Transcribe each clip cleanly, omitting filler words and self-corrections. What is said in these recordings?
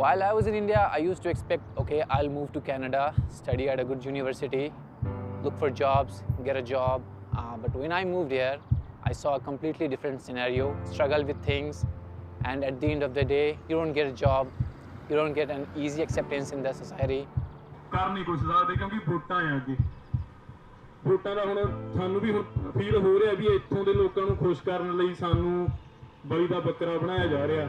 While I was in India, I used to expect, okay, I'll move to Canada, study at a good university, look for jobs, get a job. But when I moved here, I saw a completely different scenario, struggle with things, and at the end of the day, you don't get a job, you don't get an easy acceptance in the society. ਕਰ ਨਹੀਂ ਕੁਛ ਸਕਦੇ ਕਿਉਂਕਿ ਵੋਟਾਂ ਆ ਅੱਗੇ ਵੋਟਾਂ ਦਾ ਹੁਣ ਸਾਨੂੰ ਵੀ ਹੁਣ ਫੀਲ ਹੋ ਰਿਹਾ ਵੀ ਇੱਥੋਂ ਦੇ ਲੋਕਾਂ ਨੂੰ ਖੁਸ਼ ਕਰਨ ਲਈ ਸਾਨੂੰ ਬਲੀ ਦਾ ਬੱਕਰਾ ਬਣਾਇਆ ਜਾ ਰਿਹਾ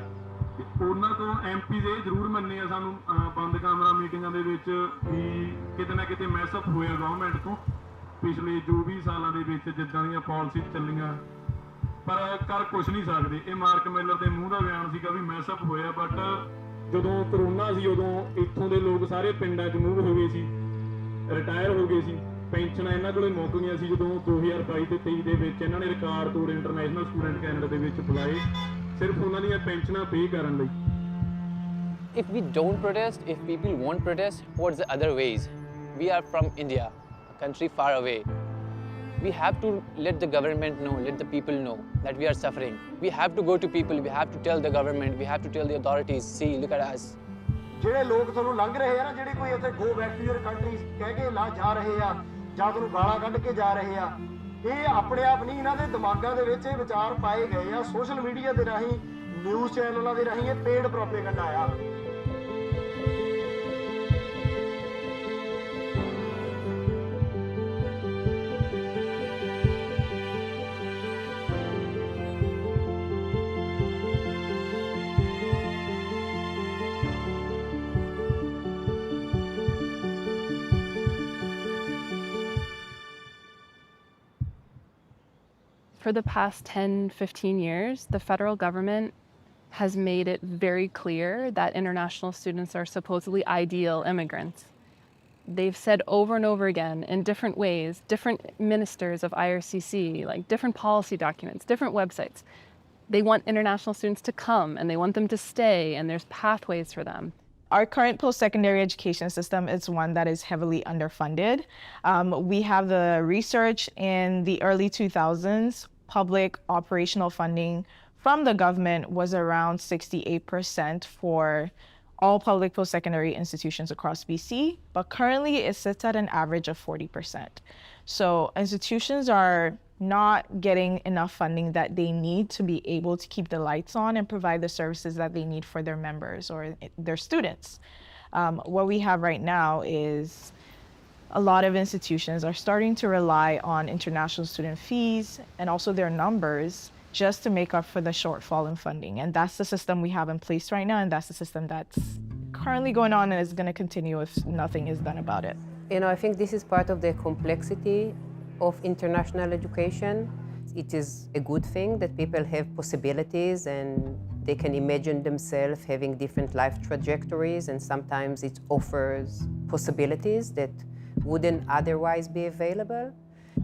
ਉਹਨਾਂ ਤੋਂ ਐਮਪੀਜ਼ ਇਹ ਜ਼ਰੂਰ ਮੰਨੇ ਆ ਸਾਨੂੰ ਬੰਦ ਕਮਰਾ ਮੀਟਿੰਗਾਂ ਦੇ ਵਿੱਚ ਵੀ ਕਿਤੇ ਨਾ ਕਿਤੇ ਮੈਸਅਪ ਹੋਇਆ ਗਵਰਨਮੈਂਟ ਤੋਂ ਪਿਛਲੇ ਜੋ 20 ਸਾਲਾਂ ਦੇ ਵਿੱਚ ਜਿੱਦਾਂ ਦੀਆਂ ਪਾਲਿਸੀ ਚੱਲੀਆਂ ਪਰ ਕਰ ਕੁਛ ਨਹੀਂ ਸਕਦੇ ਇਹ ਮਾਰਕ ਮਿਲਰ ਦੇ ਮੂੰਹ ਦਾ ਬਿਆਨ ਸੀਗਾ ਵੀ ਮੈਸਅਪ ਹੋਇਆ ਬਟ ਜਦੋਂ ਕਰੋਨਾ ਸੀ ਉਦੋਂ ਇੱਥੋਂ ਦੇ ਲੋਕ ਸਾਰੇ ਪਿੰਡਾਂ 'ਚ ਮੂਵ ਹੋ ਗਏ ਸੀ ਰਿਟਾਇਰ ਹੋ ਗਏ ਸੀ ਪੈਨਸ਼ਨਾਂ ਇਹਨਾਂ ਕੋਲੇ ਮੁੱਕ ਗਈਆਂ ਸੀ ਜਦੋਂ 2022 ਤੇ 23 ਦੇ ਵਿੱਚ ਇਹਨਾਂ ਨੇ ਰਿਕਾਰਡ ਤੋੜ ਇੰਟਰਨੈਸ਼ਨਲ ਸਟੂਡੈਂਟ ਕੈਨੇਡਾ ਦੇ ਵਿੱਚ ਬੁਲਾਏ ਸਿਰਫ ਉਹਨਾਂ ਦੀਆਂ ਪੈਨਸ਼ਨਾਂ ਪੇ ਕਰਨ ਲਈ If we don't protest, if people won't protest, what's the other ways? We are from India, a country far away. We have to let the government know, let the people know that we are suffering. We have to go to people, we have to tell the government, we have to tell the authorities, see, look at us. ਜਿਹੜੇ ਲੋਕ ਤੁਹਾਨੂੰ ਲੰਘ ਰਹੇ ਆ ਨਾ ਜਿਹੜੇ ਕੋਈ ਇੱਥੇ go back to your country ਕਹਿ ਕੇ ਲਾ ਜਾ ਰਹੇ ਆ ਜਾਂ ਤੁਹਾਨੂੰ ਗਾਲਾਂ ਕੱਢ ਕੇ ਜਾ ਰਹੇ ਆ ਇਹ ਆਪਣੇ ਆਪ ਨਹੀਂ ਇਹਨਾਂ ਦੇ ਦਿਮਾਗਾਂ ਦੇ ਵਿੱਚ ਇਹ ਵਿਚਾਰ ਪਾਏ ਗਏ ਆ ਸੋਸ਼ਲ ਮੀਡੀਆ ਦੇ ਰਾਹੀਂ ਨਿਊਜ਼ ਚੈਨਲਾਂ ਦੇ ਰਾਹੀਂ ਇਹ ਪੇਡ ਪ੍ਰੋਪੇਗੈਂਡਾ ਆ For the past 10, 15 years, the federal government has made it very clear that international students are supposedly ideal immigrants. They've said over and over again in different ways, different ministers of IRCC, like different policy documents, different websites. They want international students to come and they want them to stay and there's pathways for them. Our current post-secondary education system is one that is heavily underfunded. We have the research in the early 2000s, public operational funding from the government was around 68% for all public post-secondary institutions across BC, but currently it sits at an average of 40%. So institutions are not getting enough funding that they need to be able to keep the lights on and provide the services that they need for their members or their students. What we have right now is a lot of institutions are starting to rely on international student fees and also their numbers just to make up for the shortfall in funding. And that's the system we have in place right now, and that's the system that's currently going on and is going to continue if nothing is done about it. You know, I think this is part of the complexity of international education. It is a good thing that people have possibilities and they can imagine themselves having different life trajectories, and sometimes it offers possibilities that wouldn't otherwise be available.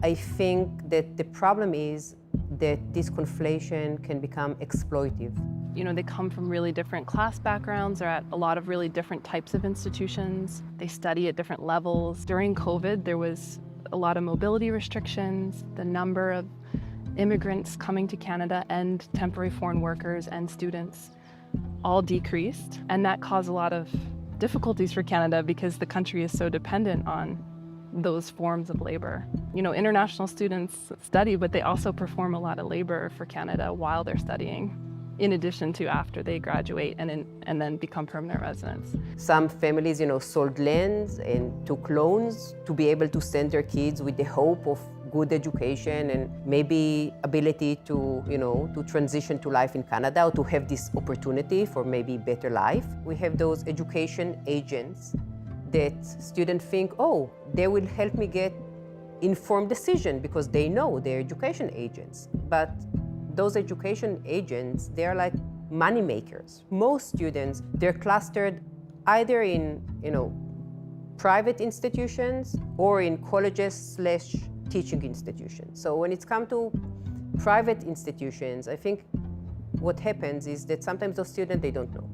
I think that the problem is that this conflation can become exploitive. You know, they come from really different class backgrounds, they're at a lot of really different types of institutions, they study at different levels. During COVID, there was a lot of mobility restrictions, the number of immigrants coming to Canada and temporary foreign workers and students all decreased, and that caused a lot of difficulties for Canada because the country is so dependent on those forms of labor. You know, international students study, but they also perform a lot of labor for Canada while they're studying, in addition to after they graduate and then become permanent residents. Some families, you know, sold lands and took loans to be able to send their kids with the hope of good education and maybe ability to, you know, to transition to life in Canada or to have this opportunity for maybe better life. We have those education agents that students think, oh, they will help me get informed decision because they know they're education agents. But those education agents, they are like money makers. Most students, they're clustered either in, you know, private institutions or in colleges/teaching institutions. So when it's come to private institutions, I think what happens is that sometimes those students, they don't know,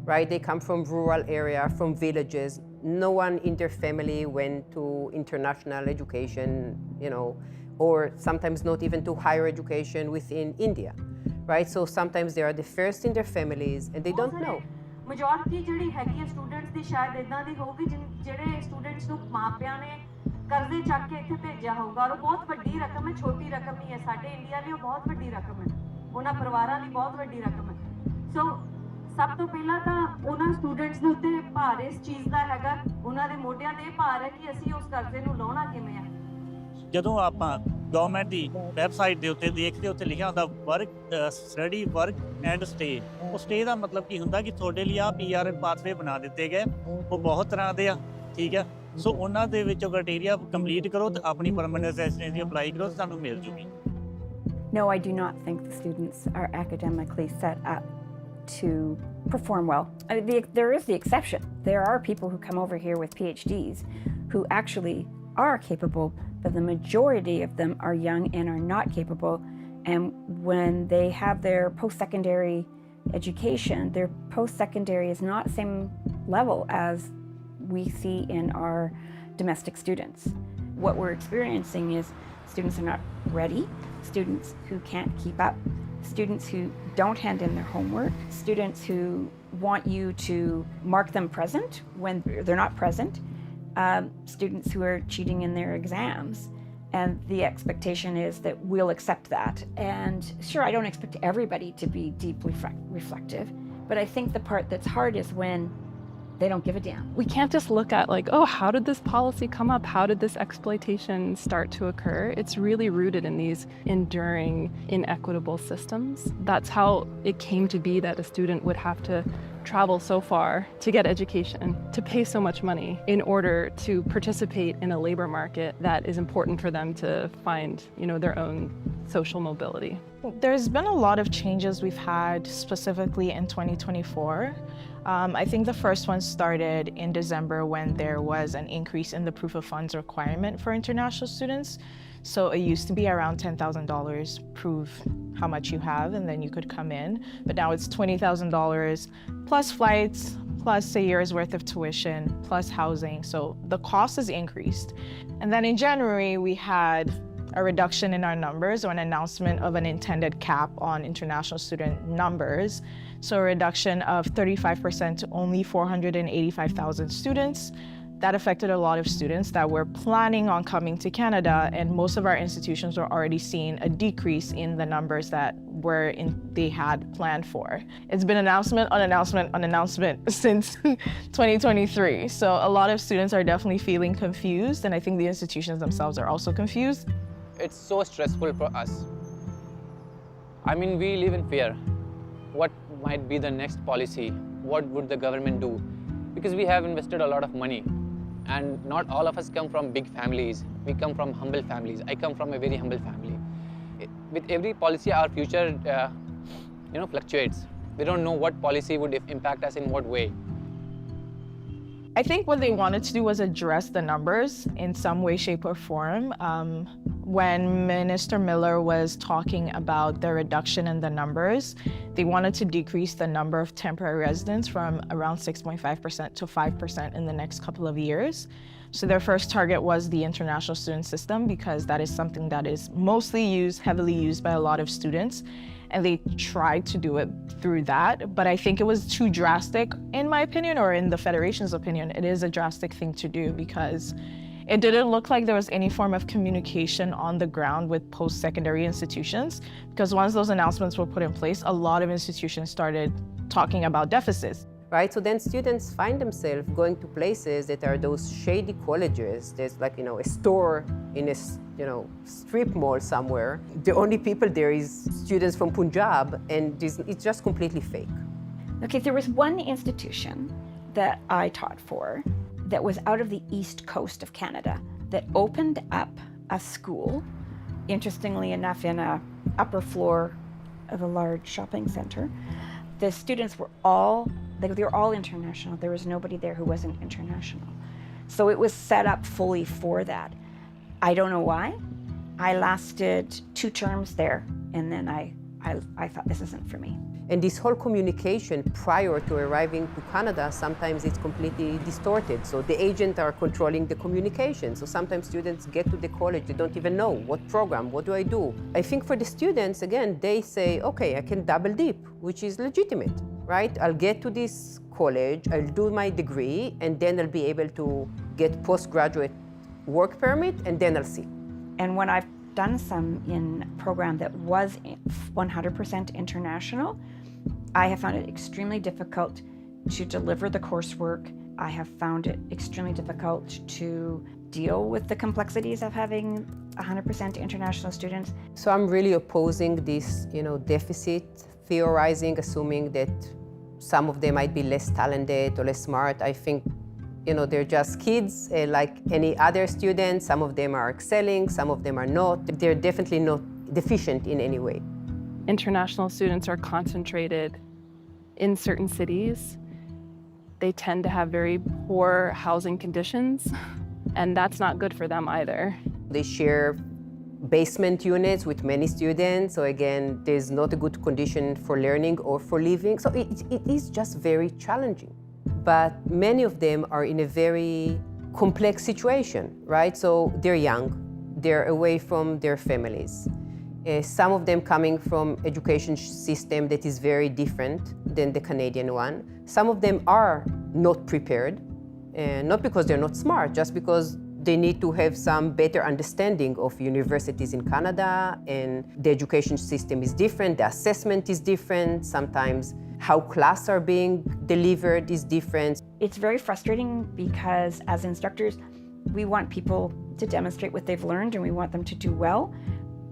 right? They come from rural area, from villages. No one in their family went to international education, you know, or sometimes not even to higher education within India, right? So sometimes they are the first in their families and they don't know. Majority ਜਿਹੜੀ ਹੈਗੀ students ਦੀ ਸ਼ਾਇਦ ਇਦਾਂ ਦੀ ਹੋਊਗੀ ਜਿਹੜੇ students ਨੂੰ ਮਾਪਿਆਂ ਨੇ ਕਰਜ਼ੇ ਚੱਕ ਕੇ ਇੱਥੇ ਭੇਜਿਆ ਹੋਊਗਾ ਔਰ ਉਹ ਬਹੁਤ ਵੱਡੀ ਰਕਮ ਹੈ, ਛੋਟੀ ਰਕਮ ਨਹੀਂ ਹੈ। ਸਾਡੇ ਇੰਡੀਆ ਲਈ ਉਹ ਬਹੁਤ ਵੱਡੀ ਰਕਮ ਹੈ, ਉਹਨਾਂ ਪਰਿਵਾਰਾਂ ਲਈ ਬਹੁਤ ਵੱਡੀ ਰਕਮ ਹੈ। ਸੋ ਸਭ ਤੋਂ ਪਹਿਲਾਂ ਤਾਂ ਉਹਨਾਂ ਸਟੂਡੈਂਟਸ ਦੇ ਉੱਤੇ ਭਾਰ ਇਸ ਚੀਜ਼ ਦਾ ਹੈਗਾ, ਉਹਨਾਂ ਦੇ ਮੋਢਿਆਂ ਤੇ ਇਹ ਭਾਰ ਹੈ ਕਿ ਅਸੀਂ ਉਸ ਕਰਜ਼ੇ ਨੂੰ ਲਾਉਣਾ ਕਿਵੇਂ ਹੈ। ਜਦੋਂ ਆਪਾਂ ਗਵਰਨਮੈਂਟ ਦੀ ਵੈਬਸਾਈਟ ਦੇ ਉੱਤੇ ਦੇਖਦੇ, ਉੱਤੇ ਲਿਖਿਆ ਹੁੰਦਾ work study work and stay. ਉਹ ਸਟੇ ਦਾ ਮਤਲਬ ਕੀ ਹੁੰਦਾ ਕਿ ਤੁਹਾਡੇ ਲਈ ਆ PR ਪਾਥਵੇ ਬਣਾ ਦਿੱਤੇ ਗਏ, ਉਹ ਬਹੁਤ ਤਰ੍ਹਾਂ ਦੇ ਆ, ਠੀਕ ਹੈ। ਸੋ ਉਹਨਾਂ ਦੇ ਵਿੱਚੋਂ ਕ੍ਰਾਈਟੇਰੀਆ ਕੰਪਲੀਟ ਕਰੋ ਤੇ ਆਪਣੀ ਪਰਮਨੈਂਟ ਰੈਜ਼ੀਡੈਂਸੀ ਅਪਲਾਈ ਕਰੋ ਤੇ ਤੁਹਾਨੂੰ ਮਿਲ ਜੂਗੀ। No, I do not think the students are academically set up to perform well. I mean, there is the exception. There are people who come over here with PhDs who actually are capable, but the majority of them are young and are not capable. And when they have their post-secondary education, their post-secondary is not the same level as we see in our domestic students. What we're experiencing is students are not ready, students who can't keep up, students who don't hand in their homework, students who want you to mark them present when they're not present, students who are cheating in their exams. And the expectation is that we'll accept that. And sure, I don't expect everybody to be deeply reflective, but I think the part that's hard is when they don't give a damn. We can't just look at like, oh, how did this policy come up? How did this exploitation start to occur? It's really rooted in these enduring inequitable systems. That's how it came to be that a student would have to travel so far to get education, to pay so much money in order to participate in a labor market that is important for them to find, their own social mobility. There's been a lot of changes we've had specifically in 2024. I think the first one started in December when there was an increase in the proof of funds requirement for international students. So it used to be around $10,000, prove how much you have, and then you could come in. But now it's $20,000 plus flights, plus a year's worth of tuition, plus housing. So the cost has increased. And then in January, we had a reduction in our numbers, or an announcement of an intended cap on international student numbers. So a reduction of 35% to only 485,000 students. That affected a lot of students that were planning on coming to Canada, and most of our institutions were already seeing a decrease in the numbers that they had planned for. It's been announcement on announcement on announcement since 2023. So a lot of students are definitely feeling confused, and I think the institutions themselves are also confused. It's so stressful for us. I mean, we live in fear. What might be the next policy? What would the government do? Because we have invested a lot of money, and not all of us come from big families. We come from humble families. I come from a very humble family. With every policy, our future, fluctuates. We don't know what policy would impact us in what way. I think what they wanted to do was address the numbers in some way, shape, or form. When Minister Miller was talking about the reduction in the numbers, they wanted to decrease the number of temporary residents from around 6.5% to 5% in the next couple of years. So their first target was the international student system, because that is something that is mostly heavily used by a lot of students. And they tried to do it through that, but I think it was too drastic, in my opinion, or in the Federation's opinion. It is a drastic thing to do, because it didn't look like there was any form of communication on the ground with post-secondary institutions, because once those announcements were put in place, a lot of institutions started talking about deficits. Right, so then students find themselves going to places that are those shady colleges. There's like, a store in a, strip mall somewhere. The only people there is students from Punjab, and it's just completely fake. Okay, there was one institution that I taught for that was out of the east coast of Canada that opened up a school, interestingly enough, in an upper floor of a large shopping center. The students were all international. There was nobody there who wasn't international. So it was set up fully for that. I don't know why. I lasted 2 terms there, and then I thought, this isn't for me. And this whole communication prior to arriving to Canada, sometimes it's completely distorted. So the agents are controlling the communication. So sometimes students get to the college, they don't even know what program, what do I do? I think for the students, again, they say, okay, I can double dip, which is legitimate, right? I'll get to this college, I'll do my degree, and then I'll be able to get postgraduate work permit, and then I'll see. And when I've done some in a program that was 100% international, I have found it extremely difficult to deliver the coursework. I have found it extremely difficult to deal with the complexities of having 100% international students. So I'm really opposing this, deficit theorizing, assuming that some of them might be less talented or less smart. I think, they're just kids like any other students. Some of them are excelling, some of them are not. They're definitely not deficient in any way. International students are concentrated in certain cities. They tend to have very poor housing conditions, and that's not good for them either. They share basement units with many students, so again, there's not a good condition for learning or for living. So it is just very challenging. But many of them are in a very complex situation, right? So they're young, they're away from their families. Some of them coming from education system that is very different than the Canadian one. Some of them are not prepared, not because they're not smart, just because they need to have some better understanding of universities in Canada, and the education system is different, the assessment is different, sometimes how classes are being delivered is different. It's very frustrating because as instructors, we want people to demonstrate what they've learned and we want them to do well.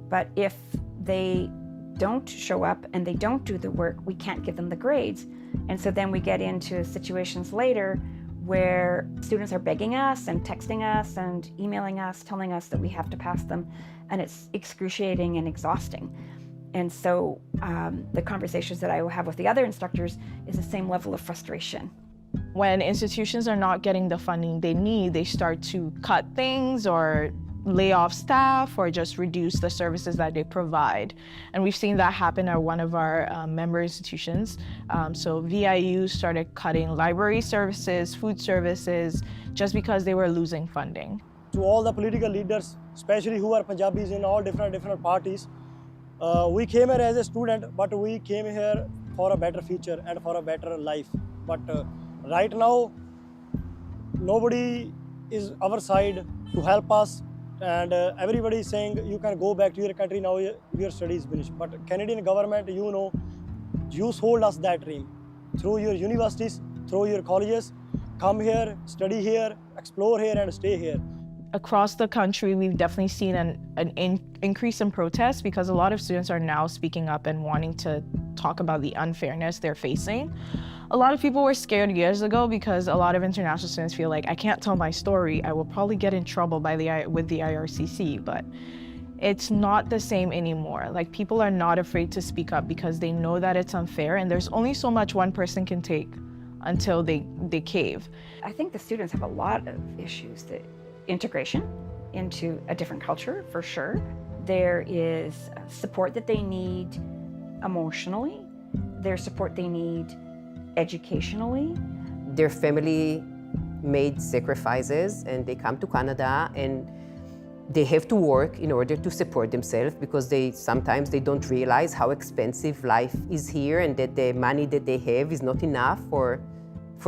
But if they don't show up and they don't do the work, we can't give them the grades. And so then we get into situations later where students are begging us and texting us and emailing us, telling us that we have to pass them, and it's excruciating and exhausting. And so the conversations that I will have with the other instructors is the same level of frustration. When institutions are not getting the funding they need, they start to cut things or lay off staff or just reduce the services that they provide. And we've seen that happen at one of our member institutions. So VIU started cutting library services, food services, just because they were losing funding. To all the political leaders, especially who are Punjabis in all different parties, we came here as a student, but we came here for a better future and for a better life. But right now, nobody is our side to help us. And everybody is saying you can go back to your country now, your study is finished. But Canadian government, you sold us that dream. Through your universities, through your colleges, come here, study here, explore here and stay here. Across the country, we've definitely seen an increase in protests because a lot of students are now speaking up and wanting to talk about the unfairness they're facing. A lot of people were scared years ago because a lot of international students feel like, I can't tell my story, I will probably get in trouble with the IRCC, but it's not the same anymore. Like, people are not afraid to speak up because they know that it's unfair, and there's only so much one person can take until they cave. I think the students have a lot of issues. The integration into a different culture, for sure. There is support that they need emotionally. There's support they need educationally. Their family made sacrifices and they come to Canada and they have to work in order to support themselves because sometimes they don't realize how expensive life is here and that the money that they have is not enough for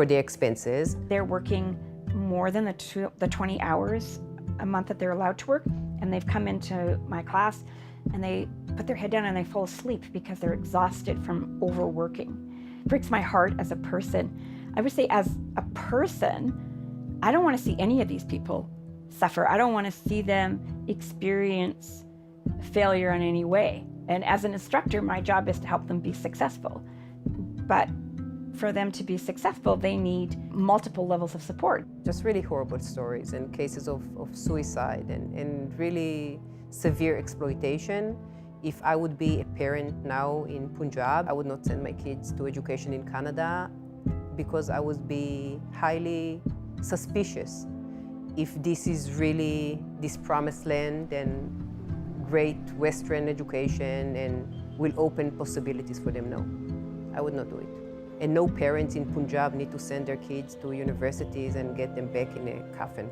their expenses. They're working more than the 20 hours a month that they're allowed to work, and they've come into my class and they put their head down and they fall asleep because they're exhausted from overworking. It breaks my heart as a person. I would say as a person, I don't want to see any of these people suffer. I don't want to see them experience failure in any way. And as an instructor, my job is to help them be successful. But for them to be successful, they need multiple levels of support. Just really horrible stories and cases of suicide and really severe exploitation. If I would be a parent now in Punjab, I would not send my kids to education in Canada because I would be highly suspicious if this is really this promised land and great Western education and will open possibilities for them now. I would not do it. And no parents in Punjab need to send their kids to universities and get them back in a coffin.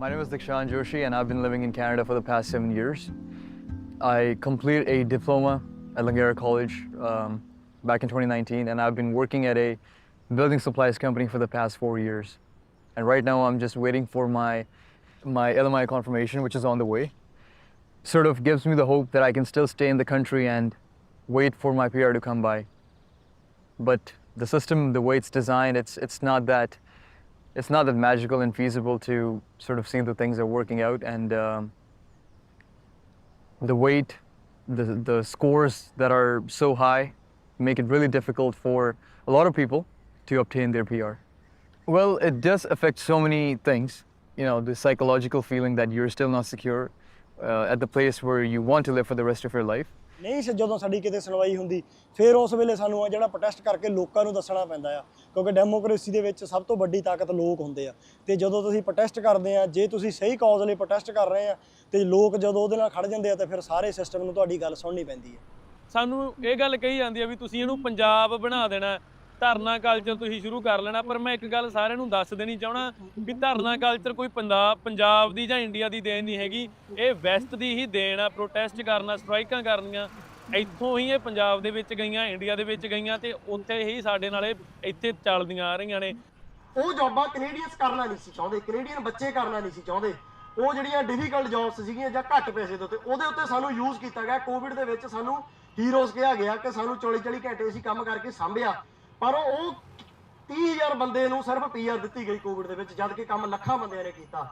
My name is Dikshan Joshi and I've been living in Canada for the past 7 years. I completed a diploma at Langara College back in 2019 and I've been working at a building supplies company for the past 4 years. And right now I'm just waiting for my LMI confirmation, which is on the way. Sort of gives me the hope that I can still stay in the country and wait for my PR to come by. But the system, the way it's designed, it's not that magical and feasible to sort of see the things are working out, and the weight, the scores that are so high make it really difficult for a lot of people to obtain their PR. Well, it does affect so many things. You know, the psychological feeling that you're still not secure at the place where you want to live for the rest of your life. ਨਹੀਂ ਸੀ ਜਦੋਂ ਸਾਡੀ ਕਿਤੇ ਸੁਣਵਾਈ ਹੁੰਦੀ, ਫਿਰ ਉਸ ਵੇਲੇ ਸਾਨੂੰ ਆ ਜਿਹੜਾ ਪ੍ਰੋਟੈਸਟ ਕਰਕੇ ਲੋਕਾਂ ਨੂੰ ਦੱਸਣਾ ਪੈਂਦਾ ਆ, ਕਿਉਂਕਿ ਡੈਮੋਕ੍ਰੇਸੀ ਦੇ ਵਿੱਚ ਸਭ ਤੋਂ ਵੱਡੀ ਤਾਕਤ ਲੋਕ ਹੁੰਦੇ ਆ। ਤੇ ਜਦੋਂ ਤੁਸੀਂ ਪ੍ਰੋਟੈਸਟ ਕਰਦੇ ਆ, ਜੇ ਤੁਸੀਂ ਸਹੀ ਕਾਜ਼ ਲਈ ਪ੍ਰੋਟੈਸਟ ਕਰ ਰਹੇ ਆ ਤੇ ਲੋਕ ਜਦੋਂ ਉਹਦੇ ਨਾਲ ਖੜ ਜਾਂਦੇ ਆ ਤਾਂ ਫਿਰ ਸਾਰੇ ਸਿਸਟਮ ਨੂੰ ਤੁਹਾਡੀ ਗੱਲ ਸੁਣਨੀ ਪੈਂਦੀ ਹੈ। ਸਾਨੂੰ ਇਹ ਗੱਲ ਕਹੀ ਜਾਂਦੀ ਆ ਵੀ ਤੁਸੀਂ ਇਹਨੂੰ ਪੰਜਾਬ ਬਣਾ ਦੇਣਾ, ਧਰਨਾ ਕਲਚਰ ਤੁਸੀਂ ਸ਼ੁਰੂ ਕਰ ਲੈਣਾ। ਪਰ ਮੈਂ ਇੱਕ ਗੱਲ ਸਾਰਿਆਂ ਨੂੰ ਦੱਸ ਦੇਣੀ ਚਾਹਣਾ ਵੀ ਧਰਨਾ ਕਲਚਰ ਕੋਈ ਪੰਜਾਬ ਦੀ ਜਾਂ ਇੰਡੀਆ ਦੀ ਦੇਣ ਨਹੀਂ ਹੈਗੀ, ਇਹ ਵੈਸਟ ਦੀ ਹੀ ਦੇਣ ਆ। ਪ੍ਰੋਟੈਸਟ ਕਰਨਾ, ਸਟ੍ਰਾਈਕਾਂ ਕਰਨੀਆਂ ਇੱਥੋਂ ਹੀ ਇਹ ਪੰਜਾਬ ਦੇ ਵਿੱਚ ਗਈਆਂ, ਇੰਡੀਆ ਦੇ ਵਿੱਚ ਗਈਆਂ ਤੇ ਉੱਥੇ ਹੀ ਸਾਡੇ ਨਾਲ ਇੱਥੇ ਚੱਲਦੀਆਂ ਆ ਰਹੀਆਂ ਨੇ। ਉਹ ਜੌਬਾਂ ਕੈਨੇਡੀਅਨਸ ਕਰਨਾ ਨਹੀਂ ਸੀ ਚਾਹੁੰਦੇ, ਕੈਨੇਡੀਅਨ ਬੱਚੇ ਕਰਨਾ ਨਹੀਂ ਸੀ ਚਾਹੁੰਦੇ। ਉਹ ਜਿਹੜੀਆਂ ਡਿਫਿਕਲਟ ਜੌਬਸ ਸੀਗੀਆਂ ਜਾਂ ਘੱਟ ਪੈਸੇ ਦੇ ਉੱਤੇ, ਉਹਦੇ ਉੱਤੇ ਸਾਨੂੰ ਯੂਜ਼ ਕੀਤਾ ਗਿਆ। ਕੋਵਿਡ ਦੇ ਵਿੱਚ ਸਾਨੂੰ ਹੀਰੋਜ਼ ਕਿਹਾ ਗਿਆ ਕਿ ਸਾਨੂੰ 40-40 ਘੰਟੇ ਅਸੀਂ ਕੰਮ ਕਰਕੇ ਸਾਂਭਿਆ, ਪਰ ਉਹ 30,000 ਬੰਦੇ ਨੂੰ ਸਿਰਫ PR ਦਿੱਤੀ ਗਈ ਕੋਵਿਡ ਦੇ ਵਿੱਚ, ਜਦ ਕਿ ਕੰਮ ਲੱਖਾਂ ਬੰਦਿਆਂ ਨੇ ਕੀਤਾ।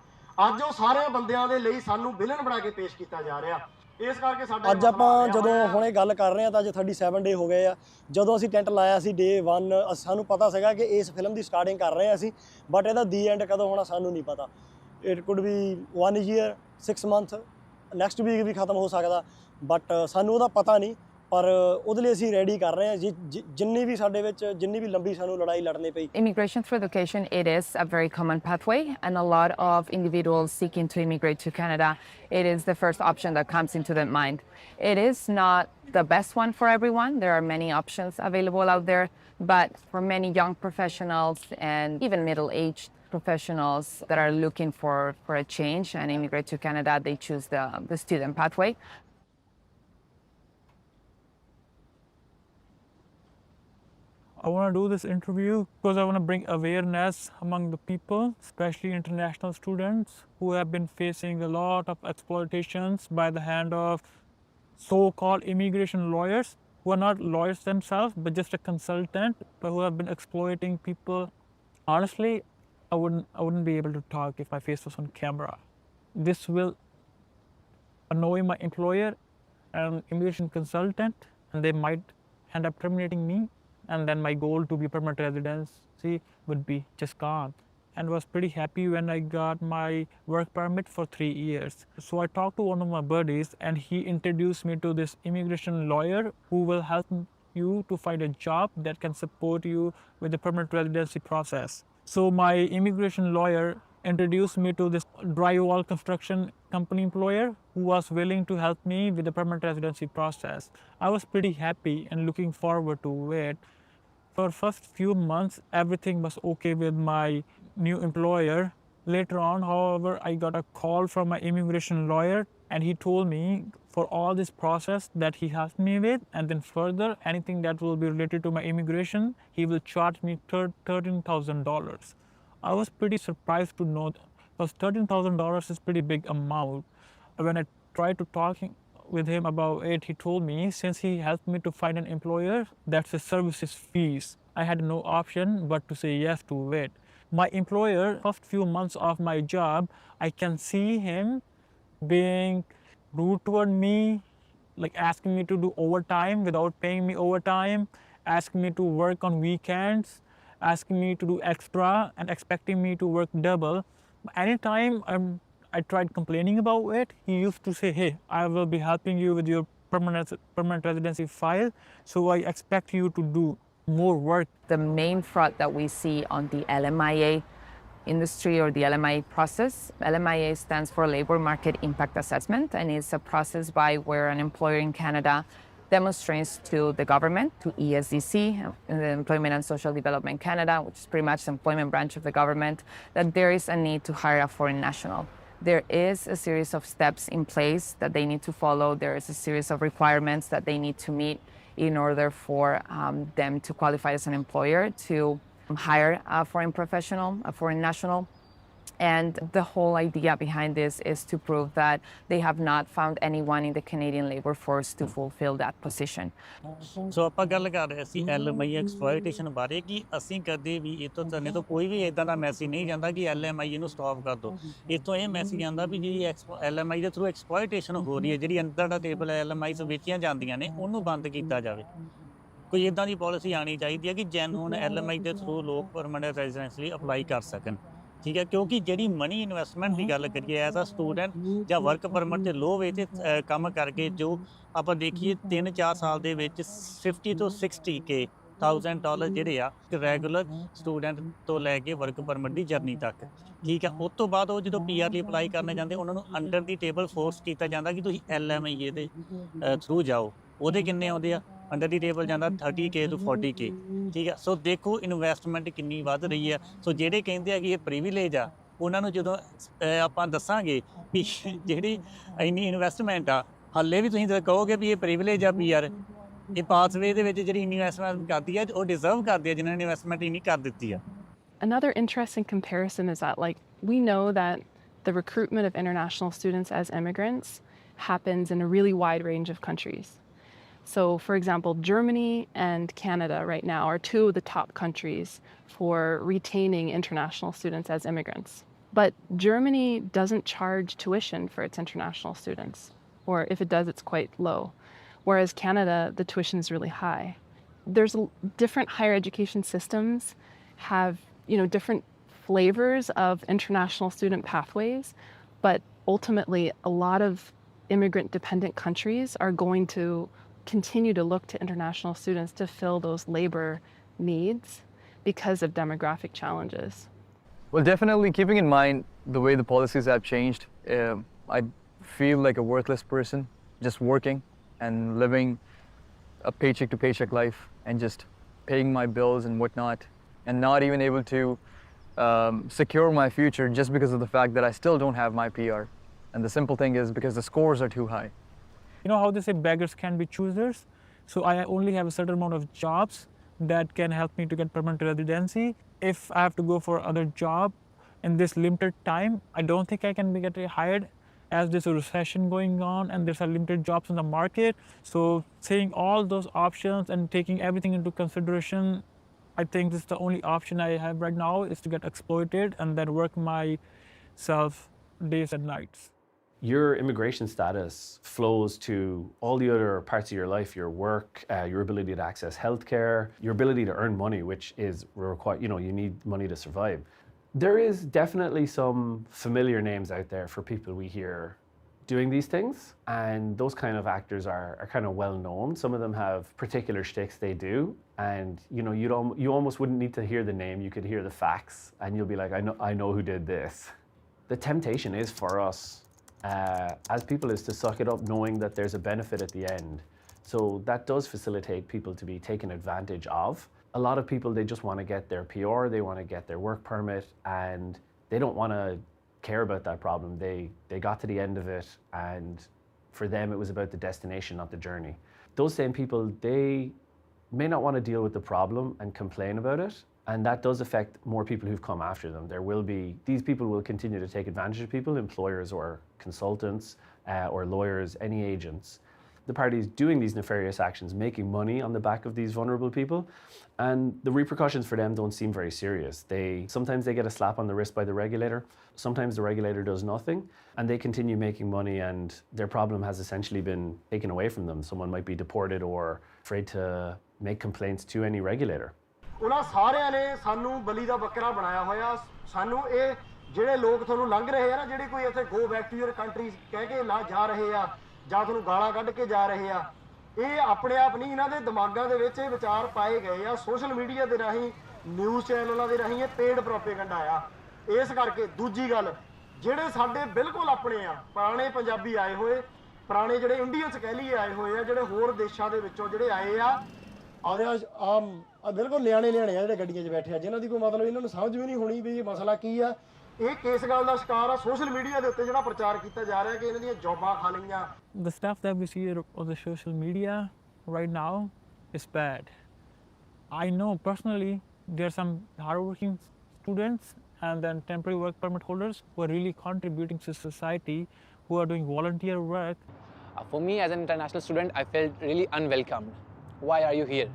ਅੱਜ ਉਹ ਸਾਰੇ ਬੰਦਿਆਂ ਦੇ ਲਈ ਸਾਨੂੰ ਵਿਲਨ ਬਣਾ ਕੇ ਪੇਸ਼ ਕੀਤਾ ਜਾ ਰਿਹਾ। ਇਸ ਕਰਕੇ ਸਾਡਾ ਅੱਜ ਆਪਾਂ ਜਦੋਂ ਹੁਣ ਇਹ ਗੱਲ ਕਰ ਰਹੇ ਹਾਂ ਤਾਂ ਅੱਜ 37 ਡੇ ਹੋ ਗਏ ਆ। ਜਦੋਂ ਅਸੀਂ ਟੈਂਟ ਲਾਇਆ ਸੀ Day 1, ਸਾਨੂੰ ਪਤਾ ਸੀਗਾ ਕਿ ਇਸ ਫਿਲਮ ਦੀ ਸਟਾਰਟਿੰਗ ਕਰ ਰਹੇ ਹਾਂ ਅਸੀਂ, ਬਟ ਇਹਦਾ ਦੀ ਐਂਡ ਕਦੋਂ ਹੋਣਾ ਸਾਨੂੰ ਨਹੀਂ ਪਤਾ। It could be 1 year 6 months, next week ਵੀ ਖਤਮ ਹੋ ਸਕਦਾ, ਬਟ ਸਾਨੂੰ ਉਹਦਾ ਪਤਾ ਨਹੀਂ। ਪਰ ਉਹਦੇ ਲਈ ਅਸੀਂ ਰੈਡੀ ਕਰ ਰਹੇ ਹਾਂ ਜਿੰਨੀ ਵੀ ਸਾਡੇ ਵਿੱਚ ਜਿੰਨੀ ਵੀ ਲੰਬੀ ਸਾਨੂੰ ਲੜਾਈ ਲੜਨੀ ਪਈ। Immigration through education, it is a very common pathway, and a lot of individuals seeking to immigrate to Canada, it is the first option that comes into their mind. It is not the best one for everyone. There are many options available out there, but for many young professionals and even middle-aged professionals that are looking for a change and immigrate to Canada, they choose the student pathway. I want to do this interview because I want to bring awareness among the people, especially international students who have been facing a lot of exploitations by the hand of so-called immigration lawyers who are not lawyers themselves, but just a consultant, but who have been exploiting people. Honestly, I wouldn't be able to talk if my face was on camera. This will annoy my employer and immigration consultant, and they might end up terminating me. And then my goal to be permanent residency would be just gone. And was pretty happy when I got my work permit for 3 years. So I talked to one of my buddies and he introduced me to this immigration lawyer who will help you to find a job that can support you with the permanent residency process. So my immigration lawyer introduced me to this drywall construction company employer who was willing to help me with the permanent residency process. I was pretty happy and looking forward to it. For first few months, everything was okay with my new employer. Later on, however, I got a call from my immigration lawyer and he told me for all this process that he helped me with, and then further anything that will be related to my immigration, he will charge me $13,000. I was pretty surprised to know that, because $13,000 is pretty big amount. When I tried to talking with him about it, he told me since he helped me to find an employer, that's his services fees. I had no option but to say yes to it. My employer, first few months of my job, I can see him being rude toward me, like asking me to do overtime without paying me overtime, asking me to work on weekends, asking me to do extra and expecting me to work double. Anytime I tried complaining about it, he used to say, hey, I will be helping you with your permanent residency file, so I expect you to do more work. The main fraud that we see on the LMIA industry or the LMIA process. LMIA stands for Labor Market Impact Assessment, and it's a process by where an employer in Canada demonstrates to the government, to ESDC, the Employment and Social Development Canada, which is pretty much the employment branch of the government, that there is a need to hire a foreign national. There is a series of steps in place that they need to follow. There is a series of requirements that they need to meet in order for them to qualify as an employer to hire a foreign professional, a foreign national. And the whole idea behind this is to prove that they have not found anyone in the Canadian labor force to fulfill that position. ਸੋ ਆਪਾਂ ਗੱਲ ਕਰ ਰਹੇ ਸੀ LMI exploitation ਬਾਰੇ ਕਿ ਅਸੀਂ ਕਦੇ ਵੀ ਇਹ ਤੋਂ ਧਰਨੇ ਤੋਂ ਕੋਈ ਵੀ ਇਦਾਂ ਦਾ ਮੈਸੇਜ ਨਹੀਂ ਜਾਂਦਾ ਕਿ LMI ਇਹਨੂੰ ਸਟਾਪ ਕਰ ਦਿਓ। ਇਹ ਤੋਂ ਇਹ ਮੈਸੇਜ ਆਉਂਦਾ ਵੀ ਜਿਹੜੀ LMI ਦੇ ਥਰੂ ਐਕਸਪਲੋਇਟੇਸ਼ਨ ਹੋ ਰਹੀ ਹੈ, ਜਿਹੜੀ ਅੰਦਰ ਦਾ ਟੇਬਲ LMI ਵੇਚੀਆਂ ਜਾਂਦੀਆਂ ਨੇ, ਉਹਨੂੰ ਬੰਦ ਕੀਤਾ ਜਾਵੇ। ਕੋਈ ਇਦਾਂ ਦੀ ਪਾਲਿਸੀ ਆਉਣੀ ਚਾਹੀਦੀ ਹੈ ਕਿ ਜੈਨੂਨ LMI ਦੇ ਥਰੂ ਲੋਕ ਪਰਮਾਨੈਂਟ ਰੈਜ਼ੀਡੈਂਸ ਲਈ ਅਪਲਾਈ ਕਰ ਸਕਣ। ਠੀਕ ਹੈ, ਕਿਉਂਕਿ ਜਿਹੜੀ ਮਨੀ ਇਨਵੈਸਟਮੈਂਟ ਦੀ ਗੱਲ ਕਰੀਏ ਐਜ਼ ਅ ਸਟੂਡੈਂਟ ਜਾਂ ਵਰਕ ਪਰਮਿਟ ਤੇ ਲੋ ਵੇ 'ਤੇ ਕੰਮ ਕਰਕੇ ਜੋ ਆਪਾਂ ਦੇਖੀਏ 3-4 ਸਾਲ ਦੇ ਵਿੱਚ 50 ਤੋਂ 60,000 ਡਾਲਰ ਜਿਹੜੇ ਆ ਰੈਗੂਲਰ ਸਟੂਡੈਂਟ ਤੋਂ ਲੈ ਕੇ ਵਰਕ ਪਰਮਿਟ ਦੀ ਜਰਨੀ ਤੱਕ। ਠੀਕ ਹੈ, ਉਸ ਤੋਂ ਬਾਅਦ ਉਹ ਜਦੋਂ PR ਲਈ ਅਪਲਾਈ ਕਰਨੇ ਜਾਂਦੇ ਉਹਨਾਂ ਨੂੰ ਅੰਡਰ ਦੀ ਟੇਬਲ ਫੋਰਸ ਕੀਤਾ ਜਾਂਦਾ ਕਿ ਤੁਸੀਂ LMIA ਦੇ ਥਰੂ ਜਾਓ। ਉਹਦੇ ਕਿੰਨੇ ਆਉਂਦੇ ਆ? ਅੰਡਰ ਦੀ ਟੇਬਲ ਜਾਂਦਾ 30K ਤੋਂ 40K। ਠੀਕ ਹੈ, ਸੋ ਦੇਖੋ ਇਨਵੈਸਟਮੈਂਟ ਕਿੰਨੀ ਵੱਧ ਰਹੀ ਹੈ। ਸੋ ਜਿਹੜੇ ਕਹਿੰਦੇ ਆ ਕਿ ਇਹ ਪ੍ਰੀਵਿਲੇਜ ਆ, ਉਹਨਾਂ ਨੂੰ ਜਦੋਂ ਆਪਾਂ ਦੱਸਾਂਗੇ ਵੀ ਜਿਹੜੀ ਇੰਨੀ ਇਨਵੈਸਟਮੈਂਟ ਆ, ਹਾਲੇ ਵੀ ਤੁਸੀਂ ਕਹੋਗੇ ਵੀ ਇਹ ਪ੍ਰੀਵਿਲੇਜ ਆ PR। ਇਹ ਪਾਥਵੇ ਦੇ ਵਿੱਚ ਜਿਹੜੀ ਇਨਵੈਸਟਮੈਂਟ ਕਰਦੀ ਹੈ ਉਹ ਡਿਜ਼ਰਵ ਕਰਦੀ ਹੈ ਜਿਨ੍ਹਾਂ ਨੇ ਇਨਵੈਸਟਮੈਂਟ ਇੰਨੀ ਕਰ ਦਿੱਤੀ ਆ। Another interesting comparison is that, like, we know that the recruitment of international students as immigrants happens in a really wide range of countries. So, for example, Germany and Canada right now are two of the top countries for retaining international students as immigrants. But Germany doesn't charge tuition for its international students, or if it does, it's quite low. Whereas Canada, the tuition is really high. There's different higher education systems have, different flavors of international student pathways, but ultimately a lot of immigrant dependent countries are going to continue to look to international students to fill those labor needs because of demographic challenges. Well, definitely keeping in mind the way the policies have changed, I feel like a worthless person just working and living a paycheck to paycheck life and just paying my bills and whatnot and not even able to secure my future just because of the fact that I still don't have my PR. And the simple thing is because the scores are too high. You know how they say beggars can be choosers? So I only have a certain amount of jobs that can help me to get permanent residency. If I have to go for other job in this limited time, I don't think I can get hired as there's a recession going on and there's a limited jobs in the market. So saying all those options and taking everything into consideration, I think this is the only option I have right now is to get exploited and then work myself days and nights. Your immigration status flows to all the other parts of your life, your work, your ability to access healthcare, your ability to earn money, which is required, you need money to survive. There is definitely some familiar names out there for people we hear doing these things, and those kind of actors are kind of well known. Some of them have particular shticks they do, and you almost wouldn't need to hear the name, you could hear the facts, and you'll be like, I know who did this. The temptation is for us as people is to suck it up knowing that there's a benefit at the end. So that does facilitate people to be taken advantage of. A lot of people, they just want to get their PR, they want to get their work permit, and they don't want to care about that problem. They got to the end of it, and for them it was about the destination, not the journey. Those same people, they may not want to deal with the problem and complain about it, and that does affect more people who've come after them. These people will continue to take advantage of people, employers or consultants or lawyers, any agents. The parties doing these nefarious actions, making money on the back of these vulnerable people, and the repercussions for them don't seem very serious. Sometimes they get a slap on the wrist by the regulator, sometimes the regulator does nothing, and they continue making money, and their problem has essentially been taken away from them. Someone might be deported or afraid to make complaints to any regulator. ਉਹਨਾਂ ਸਾਰਿਆਂ ਨੇ ਸਾਨੂੰ ਬਲੀ ਦਾ ਬੱਕਰਾ ਬਣਾਇਆ ਹੋਇਆ। ਸਾਨੂੰ ਇਹ ਜਿਹੜੇ ਲੋਕ ਤੁਹਾਨੂੰ ਲੰਘ ਰਹੇ ਆ ਨਾ, ਜਿਹੜੇ ਕੋਈ ਇੱਥੇ go back to your countries ਕਹਿ ਕੇ ਜਾ ਰਹੇ ਆ ਜਾਂ ਤੁਹਾਨੂੰ ਗਾਲਾਂ ਕੱਢ ਕੇ ਜਾ ਰਹੇ ਆ, ਇਹ ਆਪਣੇ ਆਪ ਨਹੀਂ, ਇਹਨਾਂ ਦੇ ਦਿਮਾਗਾਂ ਦੇ ਵਿੱਚ ਇਹ ਵਿਚਾਰ ਪਾਏ ਗਏ ਆ ਸੋਸ਼ਲ ਮੀਡੀਆ ਦੇ ਰਾਹੀਂ, ਨਿਊਜ਼ ਚੈਨਲਾਂ ਦੇ ਰਾਹੀਂ। ਇਹ ਪੇਡ ਪ੍ਰੋਪੇਗੈਂਡਾ ਆ। ਇਸ ਕਰਕੇ ਦੂਜੀ ਗੱਲ, ਜਿਹੜੇ ਸਾਡੇ ਬਿਲਕੁਲ ਆਪਣੇ ਆ ਪੁਰਾਣੇ ਪੰਜਾਬੀ ਆਏ ਹੋਏ, ਪੁਰਾਣੇ ਜਿਹੜੇ ਇੰਡੀਅਨਸ ਕਹਿ ਲਈਏ ਆਏ ਹੋਏ ਆ, ਜਿਹੜੇ ਹੋਰ ਦੇਸ਼ਾਂ ਦੇ ਵਿੱਚੋਂ ਜਿਹੜੇ ਆਏ ਆ, ਆਦੇ ਆ ਬਿਲਕੁਲ ਨਿਆਣੇ ਆ ਜਿਹੜੇ ਗੱਡੀਆਂ 'ਚ ਬੈਠੇ ਆ, ਜਿਨ੍ਹਾਂ ਦੀ ਕੋਈ ਮਤਲਬ ਇਹਨਾਂ ਨੂੰ ਸਮਝ ਵੀ ਨਹੀਂ ਹੋਣੀ ਵੀ ਇਹ ਮਸਲਾ ਕੀ ਆ। ਇਹ ਕੇਸ ਗੱਲ ਦਾ ਸ਼ਿਕਾਰ ਆ ਸੋਸ਼ਲ ਮੀਡੀਆ ਦੇ ਉੱਤੇ ਜਿਹੜਾ ਪ੍ਰਚਾਰ ਕੀਤਾ ਜਾ ਰਿਹਾ ਕਿ ਇਹਨਾਂ ਦੀਆਂ ਜੌਬਾਂ ਖਾ ਲਈਆਂ। The stuff that we see on the social media right now is bad. I know personally there are some hardworking students and then temporary work permit holders who are really contributing to society, who are doing volunteer work. For me as an international student, I felt really unwelcomed. Why are you here?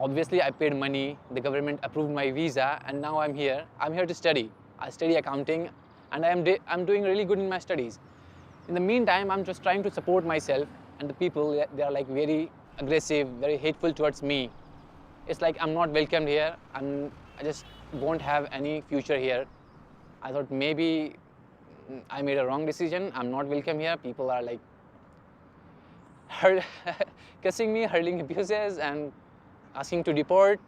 Obviously, I paid money, the government approved my visa, and now I'm here. I'm here to study. I study accounting, and I'm doing really good in my studies. In the meantime, I'm just trying to support myself, and the people, they are like very aggressive, very hateful towards me. It's like I'm not welcomed here. I just won't have any future here. I thought maybe I made a wrong decision. I'm not welcome here. People are like cussing me, hurling abuses, and asking to deport.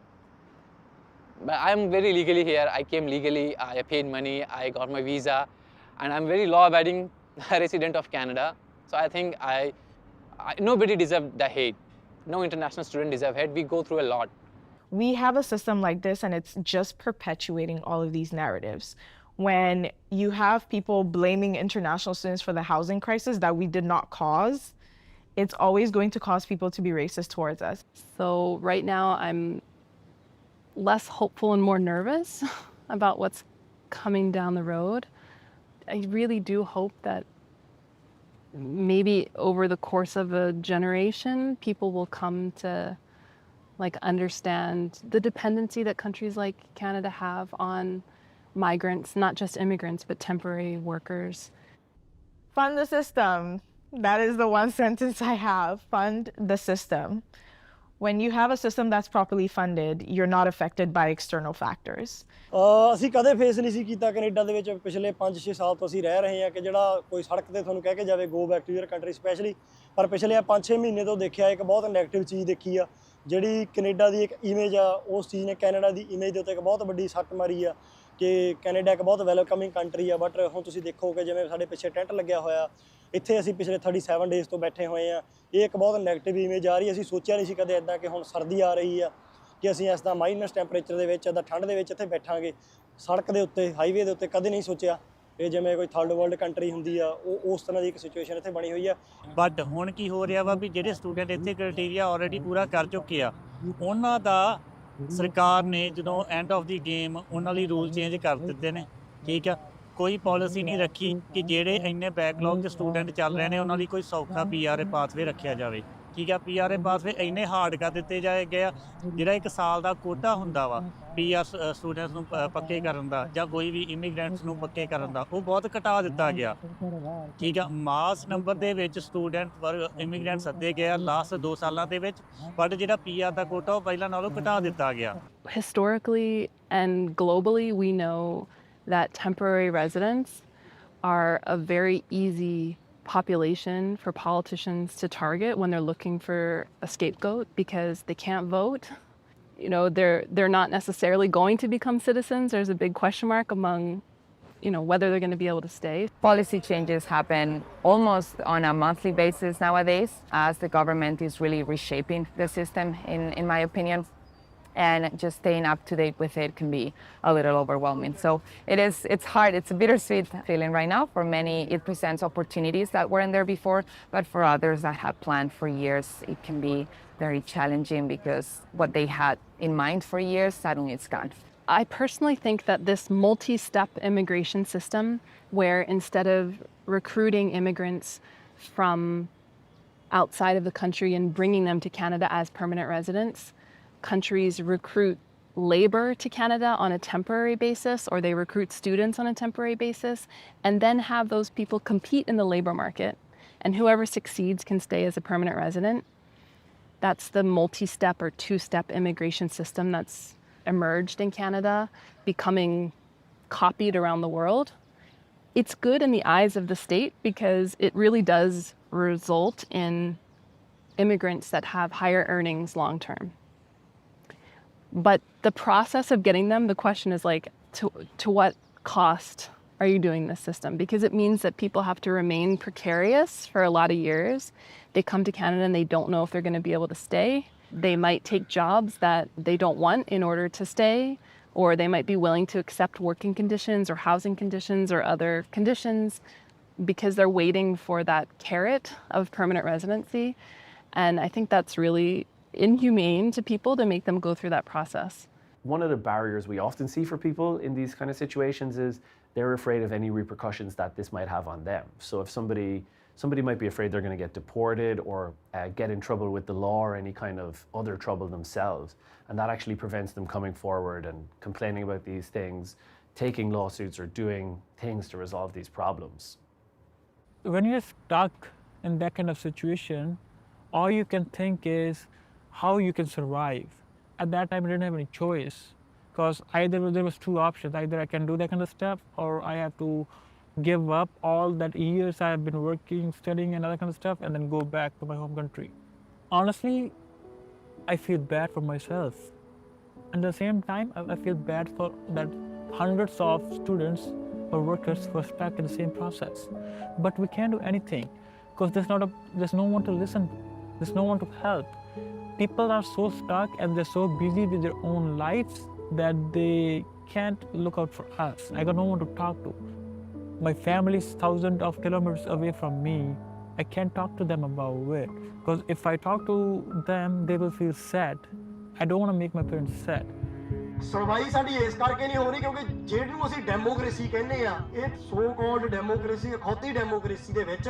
But I'm very legally here. I came legally, I paid money, I got my visa, and I'm very law-abiding resident of Canada. So I think nobody deserves the hate. No international student deserves hate. We go through a lot. We have a system like this, and it's just perpetuating all of these narratives. When you have people blaming international students for the housing crisis that we did not cause, it's always going to cause people to be racist towards us. So right now I'm less hopeful and more nervous about what's coming down the road. I really do hope that maybe over the course of a generation, people will come to understand the dependency that countries like Canada have on migrants, not just immigrants, but temporary workers. Fund the system. That is the one sentence I have. Fund the system. When you have a system that's properly funded, you're not affected by external factors. ਅਸੀਂ ਕਦੇ face ਨਹੀਂ ਸੀ ਕੀਤਾ Canada ਦੇ ਵਿੱਚ। ਪਿਛਲੇ 5-6 ਸਾਲ ਤੋਂ ਅਸੀਂ ਰਹਿ ਰਹੇ ਹਾਂ ਕਿ ਜਿਹੜਾ ਕੋਈ ਸੜਕ ਤੇ ਤੁਹਾਨੂੰ ਕਹਿ ਕੇ ਜਾਵੇ go back to your country specially, ਪਰ ਪਿਛਲੇ 5-6 ਮਹੀਨੇ ਤੋਂ ਦੇਖਿਆ ਇੱਕ ਬਹੁਤ ਨੈਗੇਟਿਵ ਚੀਜ਼ ਦੇਖੀ ਆ। ਜਿਹੜੀ ਕੈਨੇਡਾ ਦੀ ਇੱਕ ਇਮੇਜ ਆ, ਉਸ ਚੀਜ਼ ਨੇ ਕੈਨੇਡਾ ਦੀ ਇਮੇਜ ਦੇ ਉੱਤੇ ਇੱਕ ਬਹੁਤ ਵੱਡੀ ਸੱਟ ਮਾਰੀ ਆ ਕਿ ਕੈਨੇਡਾ ਇੱਕ ਬਹੁਤ ਵੈਲਕਮਿੰਗ ਕੰਟਰੀ ਆ। ਬਟ ਹੁਣ ਤੁਸੀਂ ਦੇਖੋ ਕਿ ਜਿਵੇਂ ਸਾਡੇ ਪਿੱਛੇ ਟੈਂਟ ਲੱਗਿਆ ਹੋਇਆ, ਇੱਥੇ ਅਸੀਂ ਪਿਛਲੇ 37 ਡੇਜ਼ ਤੋਂ ਬੈਠੇ ਹੋਏ ਆ। ਇਹ ਇੱਕ ਬਹੁਤ ਨੈਗੇਟਿਵ ਇਮੇਜ ਆ ਰਹੀ। ਅਸੀਂ ਸੋਚਿਆ ਨਹੀਂ ਸੀ ਕਦੇ ਇੱਦਾਂ ਕਿ ਹੁਣ ਸਰਦੀ ਆ ਰਹੀ ਆ ਕਿ ਅਸੀਂ ਇਸ ਦਾ ਮਾਈਨਸ ਟੈਂਪਰੇਚਰ ਦੇ ਵਿੱਚ ਇੱਦਾਂ ਠੰਡ ਦੇ ਵਿੱਚ ਇੱਥੇ ਬੈਠਾਂਗੇ ਸੜਕ ਦੇ ਉੱਤੇ, ਹਾਈਵੇ ਦੇ ਉੱਤੇ। ਕਦੇ ਨਹੀਂ ਸੋਚਿਆ ਇਹ ਜਿਵੇਂ ਕੋਈ ਥਰਡ ਵਰਲਡ ਕੰਟਰੀ ਹੁੰਦੀ ਆ, ਉਹ ਉਸ ਤਰ੍ਹਾਂ ਦੀ ਇੱਕ ਸਿਚੁਏਸ਼ਨ ਇੱਥੇ ਬਣੀ ਹੋਈ ਆ। ਬਟ ਹੁਣ ਕੀ ਹੋ ਰਿਹਾ ਵਾ ਵੀ ਜਿਹੜੇ ਸਟੂਡੈਂਟ ਇੱਥੇ ਕ੍ਰਾਈਟੇਰੀਆ ਆਲਰੇਡੀ ਪੂਰਾ ਕਰ ਚੁੱਕੇ ਆ, ਉਹਨਾਂ ਦਾ ਸਰਕਾਰ ਨੇ ਜਦੋਂ ਐਂਡ ਆਫ ਦੀ ਗੇਮ ਉਹਨਾਂ ਲਈ ਰੂਲ ਚੇਂਜ ਕਰ ਦਿੱਤੇ ਨੇ। ਠੀਕ ਆ, ਕੋਈ ਪਾਲਿਸੀ ਨਹੀਂ ਰੱਖੀ ਕਿ ਜਿਹੜੇ ਇੰਨੇ ਬੈਕਲੌਗ 'ਚ ਸਟੂਡੈਂਟ ਚੱਲ ਰਹੇ ਨੇ ਉਹਨਾਂ ਲਈ ਕੋਈ ਸੌਖਾ ਪੀਆਰਏ ਪਾਥਵੇ ਰੱਖਿਆ ਜਾਵੇ। ਠੀਕ ਆ, ਪੀਆਰਏ ਪਾਥਵੇ ਇੰਨੇ ਹਾਰਡ ਕਰ ਦਿੱਤੇ ਗਏ ਆ। ਜਿਹੜਾ 1 ਸਾਲ ਦਾ ਕੋਟਾ ਹੁੰਦਾ ਵਾ ਪੀਆਰ ਸਟੂਡੈਂਟਸ ਨੂੰ ਪੱਕੇ ਕਰਨ ਦਾ ਜਾਂ ਕੋਈ ਵੀ ਇਮੀਗ੍ਰੈਂਟਸ ਨੂੰ ਪੱਕੇ ਕਰਨ ਦਾ, ਉਹ ਬਹੁਤ ਘਟਾ ਦਿੱਤਾ ਗਿਆ। ਠੀਕ ਆ, ਮਾਸ ਨੰਬਰ ਦੇ ਵਿੱਚ ਸਟੂਡੈਂਟ ਇਮੀਗ੍ਰੈਂਟ ਸੱਦੇ ਗਏ ਆ ਲਾਸਟ 2 ਸਾਲਾਂ ਦੇ ਵਿੱਚ, ਬਟ ਜਿਹੜਾ ਪੀਆਰ ਦਾ ਕੋਟਾ ਉਹ ਪਹਿਲਾਂ ਨਾਲੋਂ ਘਟਾ ਦਿੱਤਾ ਗਿਆ। Historically and globally, we know that temporary residents are a very easy population for politicians to target when they're looking for a scapegoat because they can't vote. You know, they're not necessarily going to become citizens. There's a big question mark among, whether they're going to be able to stay. Policy changes happen almost on a monthly basis nowadays as the government is really reshaping the system, in my opinion. And just staying up to date with it can be a little overwhelming. So it's hard. It's a bittersweet feeling right now. For many, it presents opportunities that weren't there before, but for others that have planned for years, it can be very challenging because what they had in mind for years, suddenly it's gone. I personally think that this multi-step immigration system, where instead of recruiting immigrants from outside of the country and bringing them to Canada as permanent residents, countries recruit labor to Canada on a temporary basis, or they recruit students on a temporary basis, and then have those people compete in the labor market. And whoever succeeds can stay as a permanent resident. That's the multi-step or 2-step immigration system that's emerged in Canada, becoming copied around the world. It's good in the eyes of the state because it really does result in immigrants that have higher earnings long term. But the process of getting them, the question is like, to what cost are you doing this system? Because it means that people have to remain precarious for a lot of years. They come to Canada and they don't know if they're going to be able to stay. They might take jobs that they don't want in order to stay, or they might be willing to accept working conditions or housing conditions or other conditions because they're waiting for that carrot of permanent residency. And I think that's really inhumane to people to make them go through that process. One of the barriers we often see for people in these kind of situations is they're afraid of any repercussions that this might have on them. So if somebody might be afraid they're going to get deported or get in trouble with the law or any kind of other trouble themselves. And that actually prevents them coming forward and complaining about these things, taking lawsuits or doing things to resolve these problems. When you're stuck in that kind of situation, all you can think is how you can survive. At that time, I didn't have any choice, because either there was two options. Either I can do that kind of stuff, or I have to give up all that years I have been working, studying, and other kind of stuff, and then go back to my home country. Honestly, I feel bad for myself. At the same time, I feel bad for that hundreds of students or workers who are stuck in the same process. But we can't do anything, because there's no one to listen, there's no one to help. People are so stuck and they're so busy with their own lives that they can't look out for us. I got no one to talk to. My family is thousands of kilometers away from me. I can't talk to them about it, because if I talk to them, they will feel sad. I don't want to make my parents sad. ਸੁਣਵਾਈ ਸਾਡੀ ਇਸ ਕਰਕੇ ਨਹੀਂ ਹੋ ਰਹੀ ਕਿਉਂਕਿ ਜਿਹਨੂੰ ਅਸੀਂ ਡੈਮੋਕ੍ਰੇਸੀ ਕਹਿੰਦੇ ਆ, ਇਹ ਸੋ ਕਾਲਡ ਡੈਮੋਕ੍ਰੇਸੀ, ਅਖੌਤੀ ਡੈਮੋਕ੍ਰੇਸੀ ਦੇ ਵਿੱਚ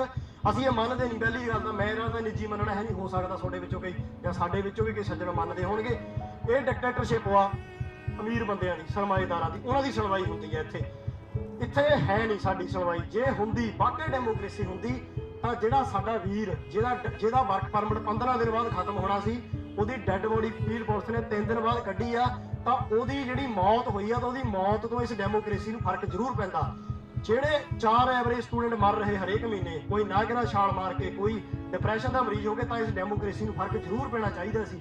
ਅਸੀਂ ਇਹ ਮੰਨਦੇ ਨਹੀਂ। ਪਹਿਲੀ ਗੱਲ ਤਾਂ ਮੇਰਾ ਤਾਂ ਨਿੱਜੀ ਮੰਨਣਾ ਹੈ ਨਹੀਂ, ਹੋ ਸਕਦਾ ਤੁਹਾਡੇ ਵਿੱਚੋਂ ਕਈ ਜਾਂ ਸਾਡੇ ਵਿੱਚੋਂ ਵੀ ਕਈ ਸੱਜਣ ਮੰਨਦੇ ਹੋਣਗੇ। ਇਹ ਡਿਕਟੇਟਰਸ਼ਿਪ ਆ ਅਮੀਰ ਬੰਦਿਆਂ ਦੀ, ਸਰਮਾਏਦਾਰਾਂ ਦੀ, ਉਹਨਾਂ ਦੀ ਸੁਣਵਾਈ ਹੁੰਦੀ ਹੈ ਇੱਥੇ। ਇੱਥੇ ਹੈ ਨਹੀਂ ਸਾਡੀ ਸੁਣਵਾਈ। ਜੇ ਹੁੰਦੀ ਵਾਕਈ ਡੈਮੋਕ੍ਰੇਸੀ ਹੁੰਦੀ ਤਾਂ ਜਿਹੜਾ ਸਾਡਾ ਵੀਰ ਜਿਹਦਾ ਵਰਕ ਪਰਮਿਟ 15 ਦਿਨ ਬਾਅਦ ਖਤਮ ਹੋਣਾ ਸੀ, ਉਹਦੀ ਡੈੱਡ ਬੋਡੀ ਫੀਲਡ ਪੁਲਿਸ ਨੇ 3 ਦਿਨ ਬਾਅਦ ਕੱਢੀ ਆ, ਤਾਂ ਉਹਦੀ ਜਿਹੜੀ ਮੌਤ ਹੋਈ ਆ ਤਾਂ ਉਹਦੀ ਮੌਤ ਤੋਂ ਇਸ ਡੈਮੋਕ੍ਰੇਸੀ ਨੂੰ ਫਰਕ ਜ਼ਰੂਰ ਪੈਂਦਾ। ਜਿਹੜੇ 4 ਐਵਰੇਜ ਸਟੂਡੈਂਟ ਮਰ ਰਹੇ ਹਰੇਕ ਮਹੀਨੇ, ਕੋਈ ਨਾਗਰਾ ਛਾਲ ਮਾਰ ਕੇ, ਕੋਈ ਡਿਪਰੈਸ਼ਨ ਦਾ ਮਰੀਜ਼ ਹੋ ਗਿਆ, ਤਾਂ ਇਸ ਡੈਮੋਕ੍ਰੇਸੀ ਨੂੰ ਫਰਕ ਜ਼ਰੂਰ ਪੈਣਾ ਚਾਹੀਦਾ ਸੀ।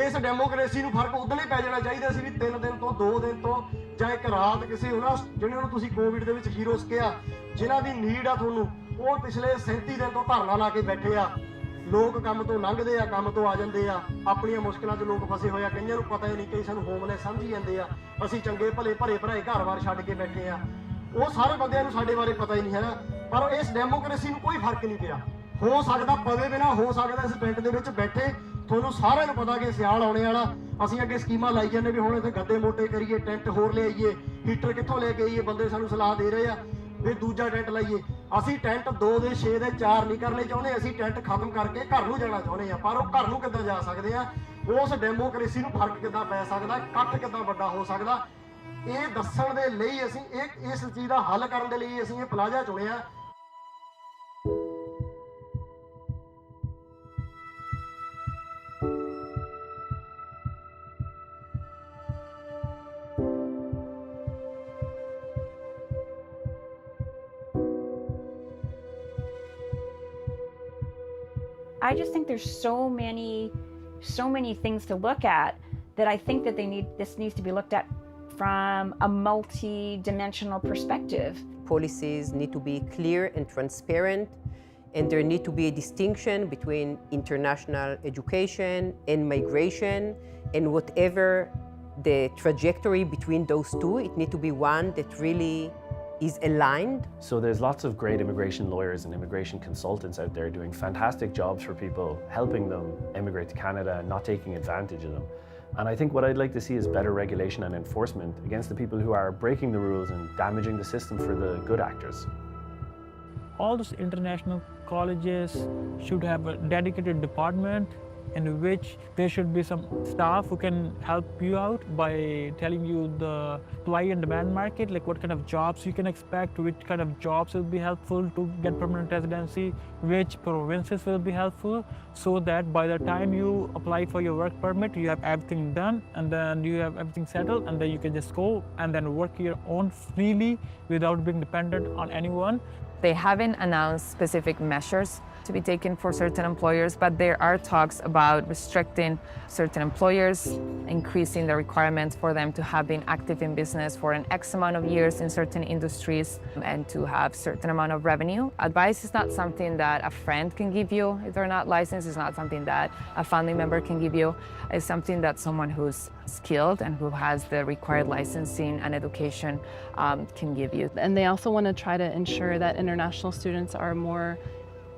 ਇਸ ਡੈਮੋਕ੍ਰੇਸੀ ਨੂੰ ਫਰਕ ਉਦੋਂ ਹੀ ਪੈ ਜਾਣਾ ਚਾਹੀਦਾ ਸੀ ਵੀ 3 ਦਿਨ ਤੋਂ 2 ਦਿਨ ਤੋਂ ਜਾਂ ਇੱਕ ਰਾਤ ਕਿਸੇ ਉਹਨਾਂ ਜਿਹਨਾਂ ਨੂੰ ਤੁਸੀਂ ਕੋਵਿਡ ਦੇ ਵਿੱਚ ਹੀਰੋਜ਼ ਕਿਹਾ, ਜਿਨ੍ਹਾਂ ਦੀ ਨੀਡ ਆ ਤੁਹਾਨੂੰ, ਉਹ ਪਿਛਲੇ 37 ਦਿਨ ਤੋਂ ਧਰਨਾ ਲਾ ਕੇ ਬੈਠੇ ਆ। ਲੋਕ ਕੰਮ ਤੋਂ ਲੰਘਦੇ ਆ, ਕੰਮ ਤੋਂ ਆ ਜਾਂਦੇ ਆ, ਆਪਣੀਆਂ ਮੁਸ਼ਕਲਾਂ 'ਚ ਲੋਕ ਫਸੇ ਹੋਏ ਆ, ਕਈਆਂ ਨੂੰ ਪਤਾ ਹੀ ਨਹੀਂ, ਕਈ ਸਾਨੂੰ ਹੋਮਲੈਸ ਸਮਝੀ ਜਾਂਦੇ ਆ, ਅਸੀਂ ਚੰਗੇ ਭਲੇ ਭਰੇ ਭਰਾਏ ਘਰ-ਬਾਰ ਛੱਡ ਕੇ ਬੈਠੇ ਆ। ਉਹ ਸਾਰੇ ਬੰਦਿਆਂ ਨੂੰ ਸਾਡੇ ਬਾਰੇ ਪਤਾ ਹੀ ਨਹੀਂ ਹੈਗਾ, ਪਰ ਇਸ ਡੈਮੋਕ੍ਰੇਸੀ ਨੂੰ ਕੋਈ ਫਰਕ ਨਹੀਂ ਪਿਆ। ਹੋ ਸਕਦਾ ਪਵੇ ਬਿਨਾ, ਹੋ ਸਕਦਾ ਇਸ ਪਿੰਡ ਦੇ ਵਿੱਚ ਬੈਠੇ ਤੁਹਾਨੂੰ ਸਾਰਿਆਂ ਨੂੰ ਪਤਾ ਕਿ ਸਿਆਲ ਆਉਣੇ ਵਾਲਾ, ਅਸੀਂ ਅੱਗੇ ਸਕੀਮਾਂ ਲਾਈ ਜਾਂਦੇ ਵੀ ਹੁਣ ਇੱਥੇ ਗੱਦੇ ਮੋਟੇ ਕਰੀਏ, ਟੈਂਟ ਹੋਰ ਲਿਆਈਏ, ਹੀਟਰ ਕਿੱਥੋਂ ਲੈ ਕੇ ਆਈਏ, ਬੰਦੇ ਸਾਨੂੰ ਸਲਾਹ ਦੇ ਰਹੇ ਆ ਵੀ ਦੂਜਾ ਟੈਂਟ ਲਾਈਏ। ਅਸੀਂ ਟੈਂਟ 2 ਦੇ 6 ਦੇ 4 ਨਹੀਂ ਕਰਨੇ ਚਾਹੁੰਦੇ, ਅਸੀਂ ਟੈਂਟ ਖਤਮ ਕਰਕੇ ਘਰ ਨੂੰ ਜਾਣਾ ਚਾਹੁੰਦੇ ਆ। ਪਰ ਉਹ ਘਰ ਨੂੰ ਕਿੱਦਾਂ ਜਾ ਸਕਦੇ ਆ? ਉਸ ਡੈਮੋਕ੍ਰੇਸੀ ਨੂੰ ਫਰਕ ਕਿੱਦਾਂ ਪੈ ਸਕਦਾ? ਇਕੱਠ ਕਿੱਦਾਂ ਵੱਡਾ ਹੋ ਸਕਦਾ? ਇਹ ਦੱਸਣ ਦੇ ਲਈ ਅਸੀਂ ਇਸ ਚੀਜ਼ ਦਾ ਹੱਲ ਕਰਨ ਦੇ ਲਈ ਅਸੀਂ ਇਹ ਪਲਾਜ਼ਾ ਚੁਣਿਆ। I just think there's so many things to look at that I think that this needs to be looked at from a multi-dimensional perspective. Policies need to be clear and transparent, and there need to be a distinction between international education and migration, and whatever the trajectory between those two, it needs to be one that really is aligned. So there's lots of great immigration lawyers and immigration consultants out there doing fantastic jobs for people, helping them immigrate to Canada and not taking advantage of them. And I think what I'd like to see is better regulation and enforcement against the people who are breaking the rules and damaging the system for the good actors. All those international colleges should have a dedicated department in which there should be some staff who can help you out by telling you the supply and demand market, like what kind of jobs you can expect, which kind of jobs will be helpful to get permanent residency, which provinces will be helpful, so that by the time you apply for your work permit, you have everything done and then you have everything settled, and then you can just go and then work your own freely without being dependent on anyone. They haven't announced specific measures to be taken for certain employers, but there are talks about restricting certain employers, increasing the requirements for them to have been active in business for an X amount of years in certain industries and to have certain amount of revenue. Advice is not something that a friend can give you if they're not licensed. It's not something that a family member can give you. It's something that someone who's skilled and who has the required licensing and education can give you. And they also want to try to ensure that international students are more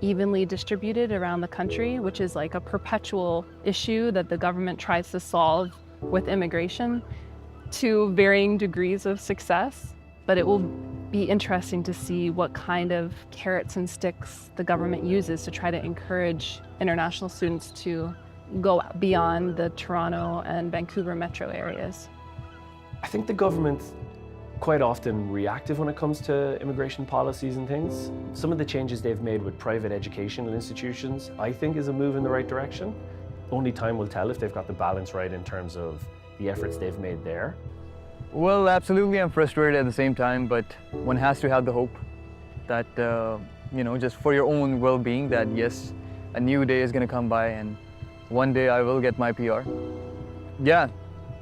evenly distributed around the country, which is like a perpetual issue that the government tries to solve with immigration to varying degrees of success. But it will be interesting to see what kind of carrots and sticks the government uses to try to encourage international students to go beyond the Toronto and Vancouver metro areas. I think the government quite often reactive when it comes to immigration policies and things. Some of the changes they've made with private educational institutions, I think, is a move in the right direction. Only time will tell if they've got the balance right in terms of the efforts they've made there. Well, absolutely, I'm frustrated at the same time, but one has to have the hope that, you know, just for your own well-being, that yes, a new day is going to come by and one day I will get my PR. Yeah,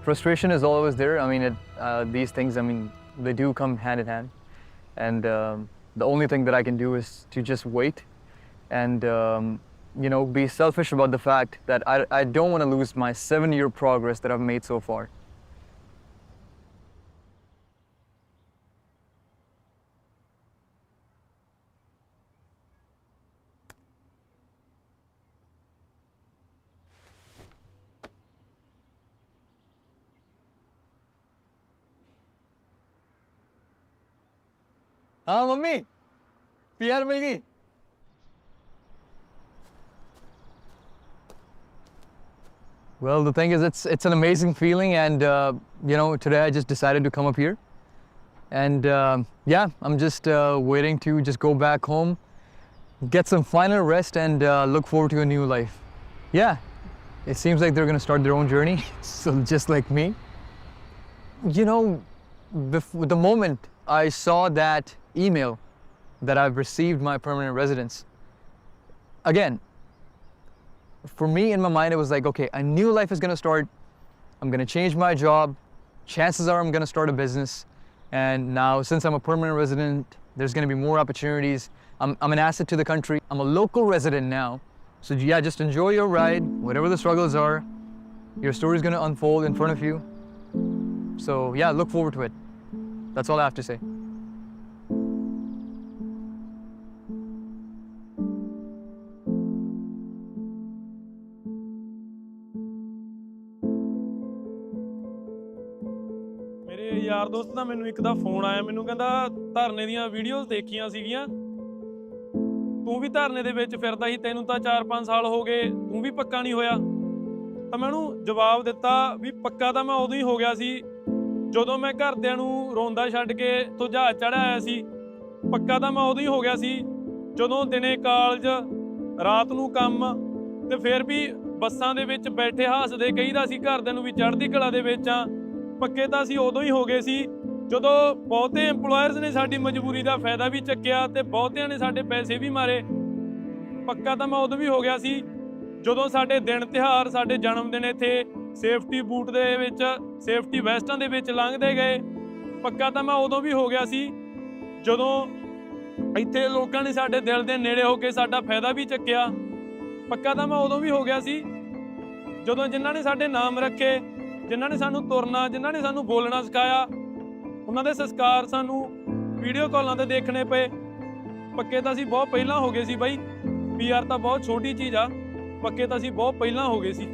frustration is always there. I mean, these things, I mean, they do come hand in hand. And the only thing that I can do is to just wait and, you know, be selfish about the fact that I don't want to lose my 7-year progress that I've made so far. हाँ mummy PR मिल गई Well, the thing is, it's an amazing feeling, and you know, today I just decided to come up here, and yeah, I'm just waiting to just go back home, get some final rest, and look forward to a new life. Yeah, it seems like they're gonna start their own journey, so just like me. You know, the moment I saw that email that I've received my permanent residence, again, for me in my mind it was like, okay, a new life is gonna start. I'm gonna change my job. Chances are I'm gonna start a business. And now, since I'm a permanent resident, there's gonna be more opportunities. I'm an asset to the country. I'm a local resident now. So yeah, just enjoy your ride, whatever the struggles are. Your story's gonna unfold in front of you. So yeah, look forward to it. That's all I have to say. ਮੇਰੇ ਯਾਰ ਦੋਸਤ ਦਾ ਮੈਨੂੰ ਇੱਕ ਦਾ phone ਆਇਆ, ਮੈਨੂੰ ਕਹਿੰਦਾ ਧਰਨੇ ਦੀਆਂ ਵੀਡੀਓਜ਼ ਦੇਖੀਆਂ ਸੀਗੀਆਂ, ਤੂੰ ਵੀ ਧਰਨੇ ਦੇ ਵਿੱਚ ਫਿਰਦਾ ਸੀ, ਤੈਨੂੰ ਤਾਂ 4-5 ਸਾਲ ਹੋ ਗਏ, ਤੂੰ ਵੀ ਪੱਕਾ ਨਹੀਂ ਹੋਇਆ। ਤਾਂ ਮੈਂ ਉਹਨੂੰ ਜਵਾਬ ਦਿੱਤਾ ਵੀ ਪੱਕਾ ਤਾਂ ਮੈਂ ਉਦੋਂ ਹੀ ਹੋ ਗਿਆ ਸੀ ਜਦੋਂ ਮੈਂ ਘਰਦਿਆਂ ਨੂੰ ਰੋਂਦਾ ਛੱਡ ਕੇ ਤੋਂ ਜਹਾਜ਼ ਚੜ੍ਹ ਆਇਆ ਸੀ। ਪੱਕਾ ਤਾਂ ਮੈਂ ਉਦੋਂ ਹੀ ਹੋ ਗਿਆ ਸੀ ਜਦੋਂ ਦਿਨੇ ਕਾਲਜ, ਰਾਤ ਨੂੰ ਕੰਮ, ਤੇ ਫਿਰ ਵੀ ਬੱਸਾਂ ਦੇ ਵਿੱਚ ਬੈਠੇ ਹੱਸਦੇ ਕਹੀਦਾ ਸੀ ਘਰਦਿਆਂ ਨੂੰ ਵੀ ਚੜ੍ਹਦੀ ਕਲਾ ਦੇ ਵਿੱਚ ਆ। ਪੱਕੇ ਤਾਂ ਅਸੀਂ ਉਦੋਂ ਹੀ ਹੋ ਗਏ ਸੀ ਜਦੋਂ ਬਹੁਤੇ ਇੰਪਲੋਇਰਸ ਨੇ ਸਾਡੀ ਮਜਬੂਰੀ ਦਾ ਫਾਇਦਾ ਵੀ ਚੱਕਿਆ ਤੇ ਬਹੁਤਿਆਂ ਨੇ ਸਾਡੇ ਪੈਸੇ ਵੀ ਮਾਰੇ। ਪੱਕਾ ਤਾਂ ਮੈਂ ਉਦੋਂ ਵੀ ਹੋ ਗਿਆ ਸੀ ਜਦੋਂ ਸਾਡੇ ਦਿਨ ਤਿਉਹਾਰ, ਸਾਡੇ ਜਨਮ ਦਿਨ ਇੱਥੇ ਸੇਫਟੀ ਬੂਟ ਦੇ ਵਿੱਚ, ਸੇਫਟੀ ਵੈਸਟਾਂ ਦੇ ਵਿੱਚ ਲੰਘਦੇ ਗਏ। ਪੱਕਾ ਤਾਂ ਮੈਂ ਉਦੋਂ ਵੀ ਹੋ ਗਿਆ ਸੀ ਜਦੋਂ ਇੱਥੇ ਲੋਕਾਂ ਨੇ ਸਾਡੇ ਦਿਲ ਦੇ ਨੇੜੇ ਹੋ ਕੇ ਸਾਡਾ ਫਾਇਦਾ ਵੀ ਚੱਕਿਆ। ਪੱਕਾ ਤਾਂ ਮੈਂ ਉਦੋਂ ਵੀ ਹੋ ਗਿਆ ਸੀ ਜਦੋਂ ਜਿਨ੍ਹਾਂ ਨੇ ਸਾਡੇ ਨਾਮ ਰੱਖੇ, ਜਿਨ੍ਹਾਂ ਨੇ ਸਾਨੂੰ ਤੁਰਨਾ, ਜਿਨ੍ਹਾਂ ਨੇ ਸਾਨੂੰ ਬੋਲਣਾ ਸਿਖਾਇਆ, ਉਹਨਾਂ ਦੇ ਸੰਸਕਾਰ ਸਾਨੂੰ ਵੀਡੀਓ ਕਾਲਾਂ ਤੇ ਦੇਖਣੇ ਪਏ। ਪੱਕੇ ਤਾਂ ਅਸੀਂ ਬਹੁਤ ਪਹਿਲਾਂ ਹੋ ਗਏ ਸੀ ਬਾਈ। PR ਤਾਂ ਬਹੁਤ ਛੋਟੀ ਚੀਜ਼ ਆ, ਪੱਕੇ ਤਾਂ ਅਸੀਂ ਬਹੁਤ ਪਹਿਲਾਂ ਹੋ ਗਏ ਸੀ।